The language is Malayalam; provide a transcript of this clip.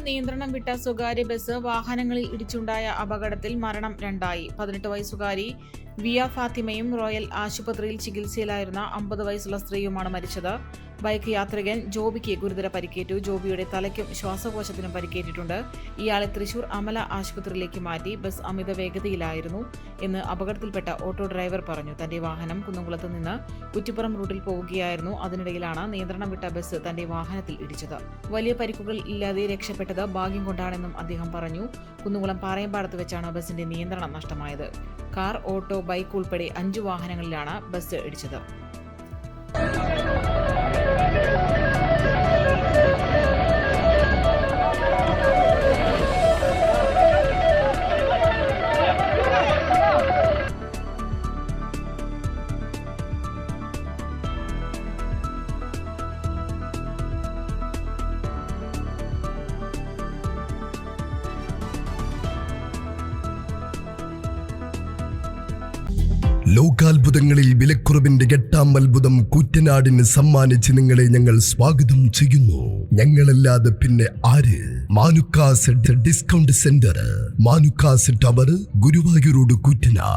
നിയന്ത്രണം വിട്ട സ്വകാര്യ ബസ് വാഹനങ്ങളിൽ ഇടിച്ചുണ്ടായ അപകടത്തിൽ മരണം 2 18 വയസ്സുകാരി വിയ ഫാത്തിമയും റോയൽ ആശുപത്രിയിൽ ചികിത്സയിലായിരുന്ന 50 വയസ്സുള്ള സ്ത്രീയുമാണ് മരിച്ചത്. ബൈക്ക് യാത്രികൻ ജോബിക്ക് ഗുരുതര പരിക്കേറ്റു. ജോബിയുടെ തലയ്ക്കും ശ്വാസകോശത്തിനും പരിക്കേറ്റിട്ടുണ്ട്. ഇയാളെ തൃശൂർ അമല ആശുപത്രിയിലേക്ക് മാറ്റി. ബസ് അമിത വേഗതയിലായിരുന്നു എന്ന് അപകടത്തിൽപ്പെട്ട ഓട്ടോ ഡ്രൈവർ പറഞ്ഞു. തന്റെ വാഹനം കുന്നംകുളത്ത് നിന്ന് കുറ്റിപ്പുറം റൂട്ടിൽ പോവുകയായിരുന്നു. അതിനിടയിലാണ് നിയന്ത്രണം വിട്ട ബസ് തന്റെ വാഹനത്തിൽ ഇടിച്ചത്. വലിയ പരിക്കുകൾ ഇല്ലാതെ രക്ഷപ്പെട്ടത് ഭാഗ്യം കൊണ്ടാണെന്നും അദ്ദേഹം പറഞ്ഞു. കുന്നംകുളം പാറയമ്പാടത്ത് വെച്ചാണ് ബസിന്റെ നിയന്ത്രണം നഷ്ടമായത്. കാർ, ഓട്ടോ, ബൈക്ക് ഉൾപ്പെടെ 5 വാഹനങ്ങളിലാണ് ബസ് ഇടിച്ചത്. ലോകാത്ഭുതങ്ങളിൽ വിലക്കുറവിന്റെ 8ാം അത്ഭുതം കൂറ്റനാടിന് സമ്മാനിച്ച് നിങ്ങളെ ഞങ്ങൾ സ്വാഗതം ചെയ്യുന്നു. ഞങ്ങളല്ലാതെ പിന്നെ ആര്? Manukkas discount centre, Manukkas tower, Guruvayur road, Koottanad.